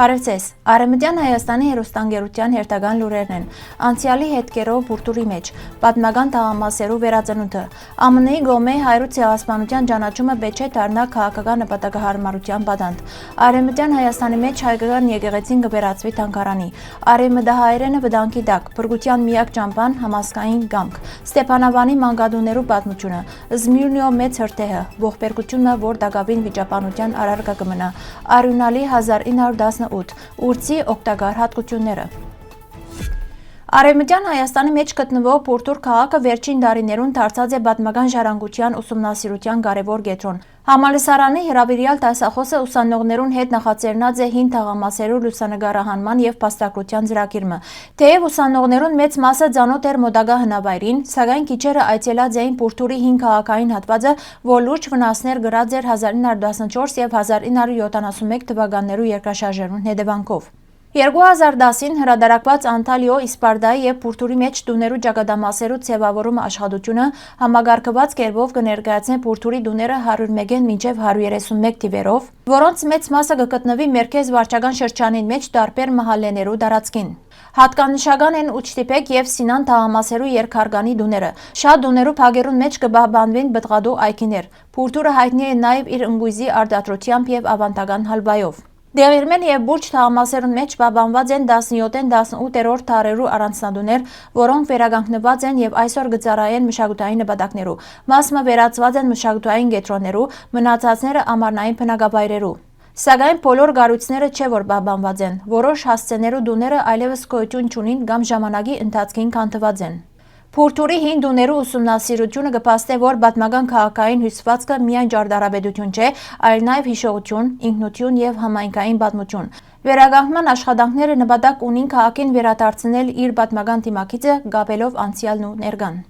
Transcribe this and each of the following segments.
Բարևձեզ, Արևմտյան Հայաստանի հեռուստաընկերության հերթական լուրերն են, անցյալի հետքերով բուրտուրի մեջ, պատմական թաղամասերու վերածնունդը, ԱՄՆ-ի գոմե հայրուց ցեղասպանության ճանաչումը պետք չէ դառնա քաղաքական նպատակահարմարության պատանդ, Արևմտյան Հայաստանի մեջ հայկական եկեղեցին կվերածվի թանգարանի, արևմտահայերենը վտանգի տակ, փրկության միակ ճամփան համազգային կամք, Ստեփանավանի մանկադուներու պատմությունը, Զմիրնիո մեծ հրթեհը, ողբերգությունը, որ դակավին վիճապանության առարկա կմնա, Արյունալի 1918 ուրցի օգտակար հատկությունները։ Արևմտյան Հայաստանի մեջ գտնվող Բուրտուր քաղաքը վերջին տարիներուն դարձած է պատմական ժառանգության ուսումնասիրության կարևոր կետրոն։ Համալսարանի հրավիրյալ դասախոսը ուսանողներուն հետ նախաձեռնած է հին թաղամասերու լուսանկարահանման եւ փաստագրության ծրագիրը։ Թեև ուսանողներուն մեծ մասը ծանոթ էր մոտակա հնավայրին, սակայն քիչերը այցելած էին Բուրտուրի հին քաղաքային հատվածը, որ լուրջ վնասներ գրած էր 1914 եւ 1971 թվականներու երկրաշարժերուն հետևանքով։ 2010-ին հրադարակված Անտալիո, Իսպարդայի եւ Բուրտուրի մեջ տուներու ճակատամասերու ձևավորումը աշխատությունը համագարկված կերպով կներկայացնե Բուրտուրի տուները 101-ին մինչեւ 131 թիվերով, որոնց մեծ մասը կգտնվի մերկեզ վարչական շրջանին մեջ տարբեր մահալեներու տարածքին։ Հատկանշական են Ուչտիպեկ եւ Սինան թաղամասերու երկհարգանի տուները։ Շատ տուներու փագերուն մեջ կբահբանվին բտղադու այգիներ։ Բուրտուրը հայտնի է նաեւ իր ընկույզի արտադրությամբ եւ ավանդական հալվայով։ Դեղիրմեն եւ բուրջ թաղամասերուն մեջ պահպանված են 17-ին 18-րդ դարերու առանձնատուներ, որոնք վերականգնված են եւ այսօր գծարային մշակութային նպատակներու, մասը վերածված են մշակութային կետրոններու, մնացածները ամառնային բնակավայրերու։ Սակայն բոլոր կառույցները չէ որ պահպանված են, որոշ հասցեներու տուները այլևս գոյություն չունին կամ ժամանակի ընթացքին քանդված են։ Բուրտուրի հին տուներու ուսումնասիրությունը կփաստե, որ պատմական քաղաքային հյուսվածքը միայն ճարտարապետություն չէ, այլ նաև հիշողություն, ինքնություն եւ համայնքային պատմություն։ Վերականգնման աշխատանքները նպատակ ունին քաղաքին վերադարձնել իր պատմական դիմակիցը, կապելով անցյալն ու ներկան։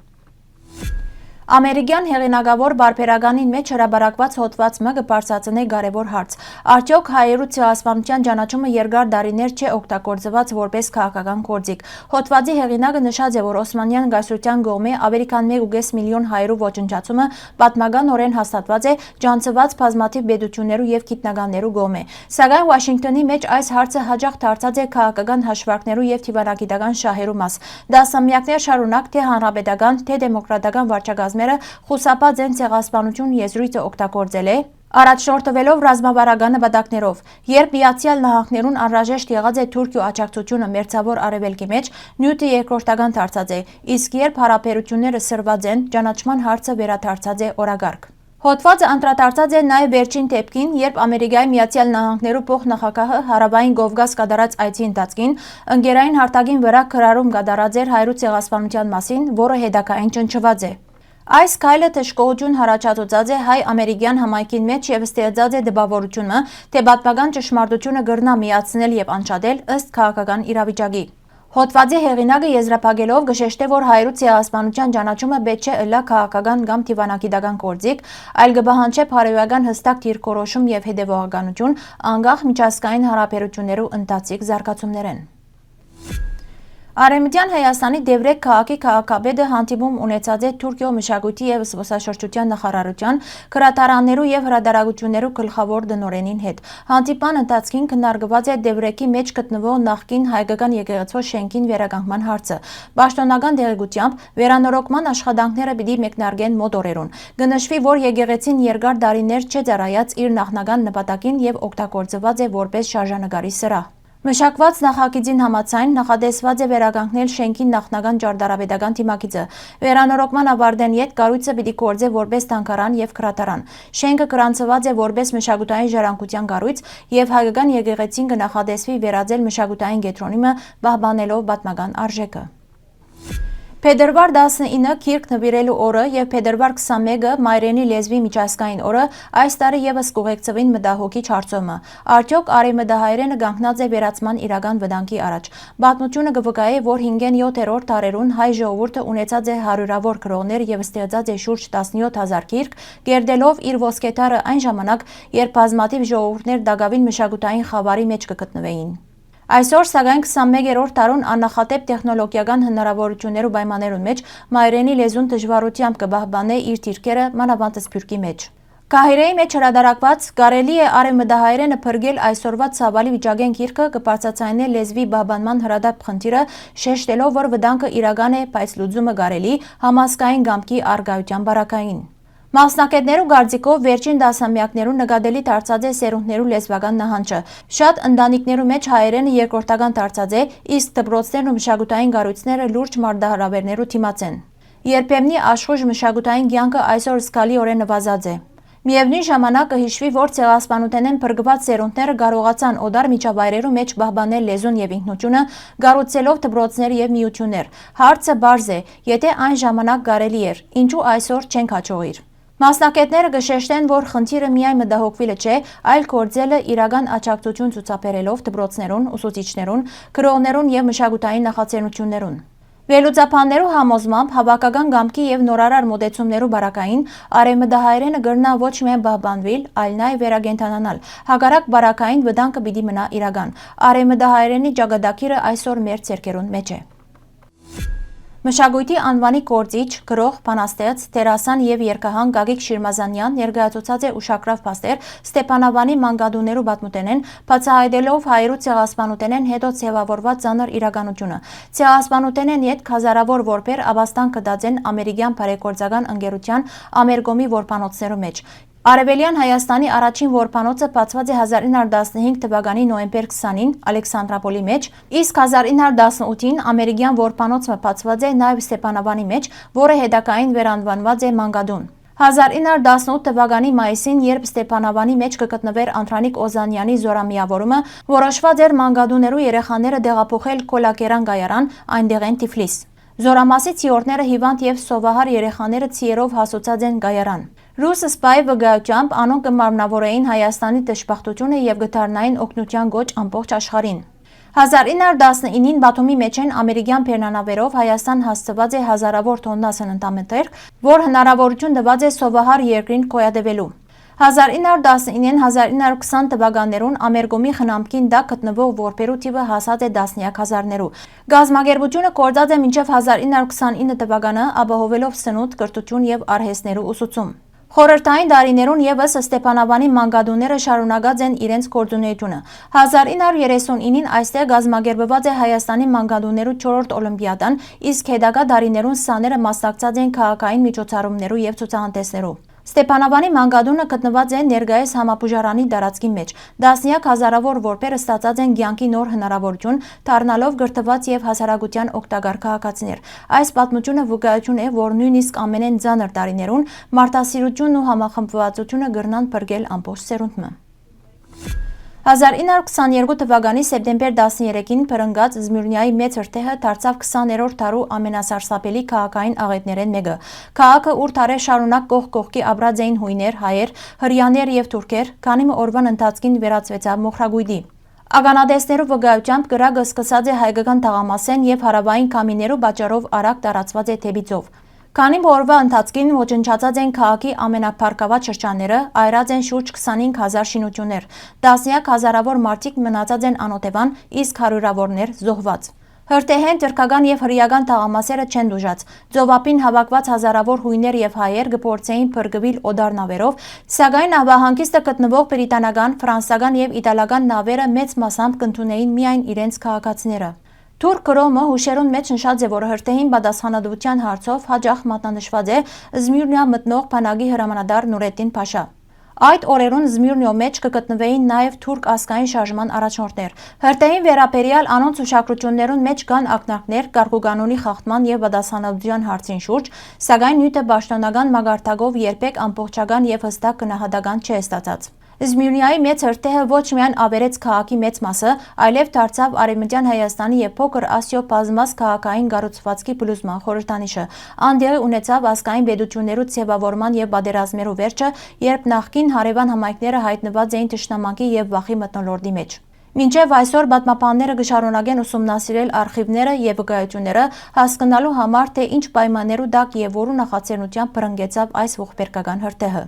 Ամերիկյան հեղինակավոր բարբերականին մեջ հրաբարակված հոդվածը կբարձրացնե կարևոր հարց։ Արդյոք հայերու ցեղասպանության ճանաչումը երկար տարիներ չէ օգտագործված որպես քաղաքական գործիք։ Հոդվածի հեղինակը նշած է, որ Օսմանյան կայսրության կողմէ ավելի քան 1.5 միլիոն հայերու ոչնչացումը պատմականորեն հաստատված է ջանցված բազմաթիվ պետություններու եւ գիտնականներու կողմէ։ Սակայն Վաշինգտոնի մեջ այս հարցը հաջող դարձած է քաղաքական հաշվարկներու եւ թիվանագիտական շահերու մաս։ Դասամյակներ շարունակ թե հանրապետական, թե դեմոկրատական վարչակազմերը խուսափած են ցեղասպանություն եզրույթը օգտագործել է առաջնորդվելով ռազմավարական նպատակներով, երբ Միացյալ Նահանգներուն անհրաժեշտ եղած է Թուրքիո աջակցությունը մերձավոր արևելքի մեջ, նյութը երկրորդական դարձած է, իսկ երբ հարաբերությունները սրված են, ճանաչման հարցը վերադարձած է օրակարգ։ Հոդվածը անդրադարձած է նաև վերջին դեպքին, երբ Ամերիկայի Միացյալ Նահանգներու փոխնախագահը Հարավային Կովկաս կատարած այցի ընթացքին ընկերային հարթակին վրա քրարում կատարած էր հայրու ցեղասպանության մասին, որը հետագային ճնշված է։ Այս քայլը թշկողություն հարաճածած է հայ-ամերիկյան համայնքին մեջ եւ ստեղծած է դպավորությունը, թե պատմական ճշմարտությունը կրնա միացնել եւ անջատել ըստ քաղաքական իրավիճակի։ Հոդվածի հեղինակը եզրափակելով կշեշտե, որ հայրու ցեղասպանության ճանաչումը պետք չէ ըլլա քաղաքական կամ թիվանագիտական գործիք, այլ կբահանջե բարոյական հստակ դիրքորոշում եւ հետեւողականություն անկախ միջազգային հարաբերություններու ընթացիկ զարգացումներեն։ Արևմտյան Հայաստանի Դևրեք քաղաքի քաղաքապետը հանդիպում ունեցած է Թուրքիո մշակույթի եւ զբոսաշրջության նախարարության, քրատարաններու եւ հրադարագություններու գլխավոր տնօրենին հետ։ Հանդիպան ընթացքին քննարկված է Դևրեկի մեջ գտնվող նախկին հայկական եկեղեցու շենքին վերականգնման հարցը։ Պաշտոնական տեղեկությամբ վերանորոգման աշխատանքները պիտի մեկնարկեն մոտ օրերուն։ Կնշվի, որ եկեղեցին երկար տարիներ չէ ծառայած իր նախնական նպատակին եւ օգտագործված է որպես շարժանկարի սրահ։ Մշակված նախագիծին համաձայն նախատեսված է վերականգնել շենքի նախնական ճարտարապետական դիմակիցը։ Վերանորոգման ավարտեն յետ կառույցը պիտի գործե որպես թանգարան եւ քրատարան։ Շենքը գրանցված է որպես մշակութային ժառանգության կառույց եւ հայկական եկեղեցին կնախադեսվի վերածել մշակութային կետրոնի, պահպանելով պատմական արժեքը։ Փետրվար 19-ը Քիրք նվիրելու օրը եւ փետրվար 21-ը Մայրենի լեզվի միջազգային օրը այս տարի եւս կուղեկցվին մտահոգիչ հարցումը։ Արդյոք արևմտահայերենը կանգնած է վերացման իրական վտանգի առաջ։ Պատմությունը կվկայի, որ 5-7-րդ դարերուն հայ ժողովուրդը ունեցած է հարյուրավոր գրողներ եւ ստեղծած է շուրջ 17000 գիրք, կերտելով իր ոսկեթարը այն ժամանակ, երբ բազմաթիվ ժողովուրդներ դակավին մշակութային խավարի մեջ կգտնվեին։ Այսօր սակայն 21-րդ դարուն աննախադեպ տեխնոլոգիական հնարավորություններու պայմաններուն մեջ մայրենի լեզուն դժվարությամբ կպահպանե իր դիրքերը մանավանդ Սփյուռքի մեջ։ Կահիրեի մեջ հրադարակված կարելի է արևմտահայերենը փրկել այսօրվա ցավալի վիճակեն գիրքը կբարձրացնի լեզվի բահբանման հրադապ խնդիրը, շեշտելով, որ վտանգը իրական է, բայց լուծումը կարելի համազգային կամքի առկայության բարակային։ Մասնակիցներու կարծիքով վերջին դասամյակներուն նկատելի դարձած է սերունդներու լեզվական նահանջը։ Շատ ընտանիքներու մեջ հայերենը երկրորդական դարձած է, իսկ դպրոցներն ու մշակութային կառույցները լուրջ մարտահրավերներու դիմաց են։ Երբեմնի աշխույժ մշակութային կյանքը այսօր զգալիորեն նվազած է։ Միևնույն ժամանակ կհիշվի, որ ցեղասպանութենեն փրկված սերունդները կարողացան օդար միջավայրերու մեջ պահպանել լեզուն եւ ինքնությունը, կառուցելով դպրոցներ եւ միություններ։ Հարցը բարձ է, եթե այն ժամանակ կարելի էր, ինչու այսօր չենք հաջողիր։ Մասնակիցները կշեշտեն, որ խնդիրը միայն մտահոգվելը չէ, այլ գործելը իրական աջակցություն ցուցաբերելով դպրոցներուն, ուսուցիչներուն, գրողներուն եւ մշակութային նախաձեռնություններուն։ Վերլուծաբաններու համոզմամբ հավաքական կամքի եւ նորարար մոտեցումներու բարակային արևմտահայերենը կրնա ոչ միայն պահպանվել, այլ նաեւ վերակենդանանալ։ Հակառակ բարակային վտանգը պիտի մնա իրական։ Արևմտահայերենի ճակատագիրը այսօր մեր ցերկերուն մեջ է։ Մշակույթի անվանի գործիչ, գրող, բանաստեղծ, դերասան եւ երգահան Գագիկ Շիրմազանյան ներկայացուցած է ուշագրավ փաստեր Ստեփանավանի մանկադուներու պատմութենեն, բացահայտելով հայերու ցեղասպանութենեն հետո ձևավորված ծանր իրականությունը։ Ցեղասպանութենեն յետ հազարավոր որբեր աբաստան կդած են ամերիկյան բարեգործական ընկերության Ամերգոմի որբանոցներու մեջ։ Արևելյան Հայաստանի առաջին որբանոցը բացված է 1915 թվականի նոյեմբեր 20-ին Ալեքսանդրապոլի մեջ, իսկ 1918-ին ամերիկյան որբանոցը բացված է նաև Ստեփանավանի մեջ, որը հետագային վերանվանված է Մանկադուն։ 1918 թվականի մայիսին, երբ Ստեփանավանի մեջ կգտնվեր Անդրանիկ Օզանյանի զորամիավորումը, որոշված էր մանկադուներու երեխաները տեղափոխել Քոլակերան գայարան, այնտեղ են Թիֆլիս։ Զորամասի ցիորները հիվանդ եւ սովահար երեխաները ցիերով հասուցած են գայարան։ Ռուս սպայի վկայությամբ անոնք կմարմնավորեին Հայաստանի դժբախտությունը եւ գտարնային օգնության գոչ ամբողջ աշխարհին։ 1919-ին Բաթումի մեջ են ամերիկյան բեռնանավերով Հայաստան հասցված է հազարավոր տոննա սննդամթերք, որ հնարավորություն տված է սովահար երկրին գոյատևելու։ 1919-ին 1920 թվականներուն Ամերգոմի խնամքին դա գտնվող որբերու թիվը հասած է տասնյակ հազարներու։ Գազམ་ագերբությունը կործած է մինչև 1929 թվականը, ապահովելով սնունդ, կրթություն եւ արհեստներու ուսուցում։ Խորհրդային դարիներուն եւս Ստեփանավանի մանկադուները շարունակած են իրենց գործունեությունը։ 1939-ին այստեղ գազམ་ագերբված է Հայաստանի մանկադուներու 4-րդ օլիմպիադան, իսկ հետագա դարիներուն սաները մասնակցած են քաղաքային միջոցառումներու եւ ցուցահանդեսներու։ Ստեփանավանի մանկադունը գտնված է ներկայիս համապուժարանի տարածքի մեջ։ Դասնյակ հազարավոր որբեր ստացած են կյանքի նոր հնարավորություն, դառնալով գրթված եւ հասարակության օգտակար քաղաքացիներ։ Այս պատմությունը վկայություն է, որ նույնիսկ ամենեն ծանր տարիներուն մարդասիրությունն ու համախմբվածությունը կրնան փրկել ամբողջ սերունդը։ 1922 թվականի սեպտեմբեր 13-ին փրկած Զմիրնիայի մեծ հրթեհը դարձավ 20-րդ դարու ամենասարսափելի քաղաքային աղետներեն մեկը։ Քաղաքը, ուր դարեր շարունակ կողք կողքի ապրած էին հույներ, հայեր, հրեաներ եւ թուրքեր, քանի օրվան ընթացքին վերածվեցավ մոխրագույդի։ Ականադեսներու վկայությամբ կրակը սկսած է հայկական թաղամասեն եւ հարավային քամիներու պատճառով արագ տարածված է դեպի ծով։ Քանի օրվա ընթացքին ոչնչացած են քաղաքի ամենափառկված շրջանները, այրած են շուրջ 25,000 շինություններ, տասնյակ հազարավոր մարդիկ մնացած են անօթևան, իսկ հարյուրավորներ զոհված։ Հրթեհեն թուրքական եւ հրեական թաղամասերը չեն դուժած։ Ծովափին հավաքված հազարավոր հույներ եւ հայեր կփորձեին փրկվել օդար նավերով, սակայն նավահանգիստը գտնվող բրիտանական, ֆրանսական եւ իտալական նավերը մեծ մասամբ կընդունեին միայն իրենց քաղաքացիները։ Թուրք գրոմը հուշերուն մեջ նշած է, որ հրթեհին պատասխանատվության հարցով հաջող մատնանշված է Զմիրնիա մտնող բանակի հրամանատար Նուրեդդին Փաշա։ Այդ օրերուն Զմիրնիո մեջ կգտնվեին նաև թուրք ազգային շարժման առաջնորդներ։ Հրթեհին վերաբերյալ անոնց ուշադրություններուն մեջ կան ակնարկներ կարգուկանոնի խախտման եւ պատասխանատվության հարցին շուրջ, սակայն նյութը պաշտոնական մագարտակով երբեք ամբողջական եւ հստակ գնահատական չէ ստացած։ Զմիրնիայի մեծ հրթեհը ոչ միայն ավերեց քաղաքի մեծ մասը, այլև դարձավ Արևմտյան Հայաստանի եւ Փոքր Ասիո բազմաց քաղաքային կառուցվածքի փլուզման խորհրդանիշը։ Անդեղի ունեցավ ազգային պետություններու ձևավորման եւ պատերազմներու վերջը, երբ նախկին հարևան համայնքները հայտնված էին թշնամանքի եւ վախի մթնոլորտի մեջ։ Մինչև այսօր պատմաբանները կշարունակեն ուսումնասիրել արխիվները եւ վկայությունները, հասկանալու համար, թե ինչ պայմաններու տակ եւ որու նախաձեռնությամբ բռնկեցավ այս ողբերգական հրթեհը։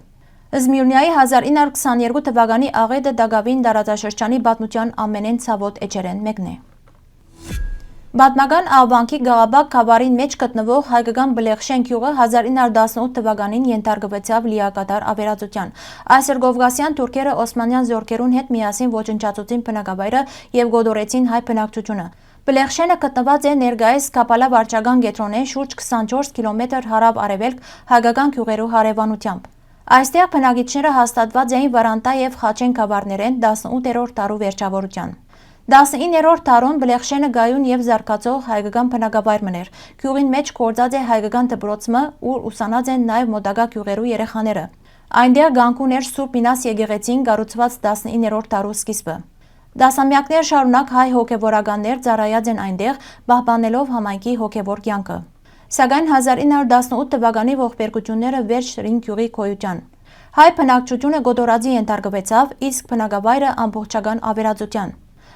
Զմիրնիայի 1922 թվականի աղետը Դագավին տարածաշրջանի պատմության ամենեն ցավոտ էջերեն մեկն է։ Պատմական Աղվանքի Գաղաբակ գավառին մեջ գտնվող հայկական Բլեխշեն գյուղը 1918 թվականին ենթարկվեցավ լիակատար ավերածության։ Այսօր Կովկասյան թուրքերը օսմանյան զորքերուն հետ միասին ոչնչացուցին բնակավայրը եւ գոդորեցին հայ բնակչությունը։ Բլեխշենը գտնված է ներկայիս Կապալա վարչական կենտրոնեն շուրջ 24 կիլոմետր հարավ-արևելք հայկական գյուղերու հարևանությամբ։ Այստեղ բնակիչները հաստատված էին Վարանտա եւ Խաչեն գավառներեն 18-րդ դարու վերջավորության։ 19-րդ դարուն Բլեխշենը գայուն եւ զարգացող հայկական բնակավայր մներ։ Գյուղին մեջ գործած է հայկական դպրոցը, ուր ուսանած են նաեւ մոտակա գյուղերու երեխաները։ Այնտեղ գանքուներ Սուրբ Մինաս եկեղեցին կառուցված 19-րդ դարու սկիզբը։ Դասամյակներ շարունակ հայ հոգևորականներ ծառայած են այնտեղ, պահպանելով համայնքի հոգևոր կյանքը։ Սակայն 1918 թվականի ողբերգությունները վերջ դրին գյուղի գոյության։ Հայ բնակչությունը գոտորածի ենթարկվեցավ, իսկ բնակավայրը ամբողջական ավերածության։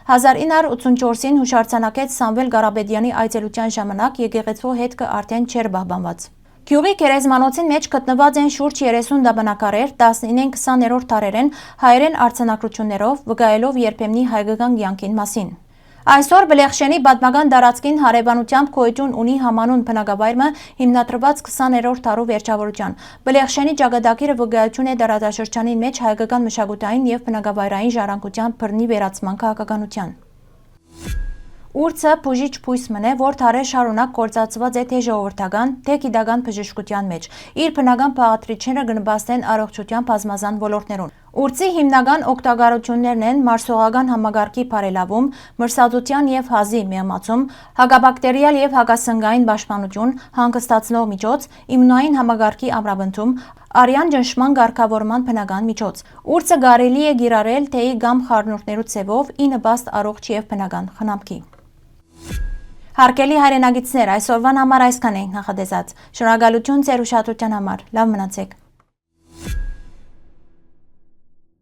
1984-ին հուշարձանակեց Սամվել Ղարաբեդյանի այցելության ժամանակ եկեղեցու հետքը արդեն չէր պահպանված։ Գյուղի գերեզմանոցին մեջ գտնված են շուրջ 30 դաբանակարեր 19-20-րդ դարերեն հայերեն արձանագրություններով, վկայելով երբեմնի հայկական կյանքին մասին։ Այսօր Բլեխշենի պատմական տարածքին հարևանությամբ գոյություն ունի համանուն բնակավայրը հիմնադրված 20-րդ դարու վերջավորության։ Բլեխշենի ճակատագիրը վկայություն է տարածաշրջանի մեջ հայկական մշակութային եւ բնակավայրային ժառանգության բռնի վերացման քաղաքականության։ Ուրցը բուժիչ բույս մնե, որ դարեր շարունակ գործածված է թե ժողովրդական, թե գիտական բժշկության մեջ։ Իր բնական բաղադրիչները կնպաստեն առողջության բազմազան ոլորտներուն։ Ուրցի հիմնական օգտագործություններն են մարսողական համագարկի բարելավում, մրսածության եւ հազի մեղմացում, հակաբակտերիալ եւ հակասնգային պաշտպանություն, հանգստացնող միջոց, իմունային համագարկի ամրապնդում, արյան ճնշման կարգավորման բնական միջոց։ Ուրցը կարելի է կիրառել թեյի կամ խառնուրդներու ցևով ի նպաստ առողջ եւ բնական խնամքի։ Հարգելի հայրենագիտներ, այսօրվան համար այսքան ենք նախատեսած։ Շնորհակալություն ձեր ուշադրության համար։ Լավ մնացեք։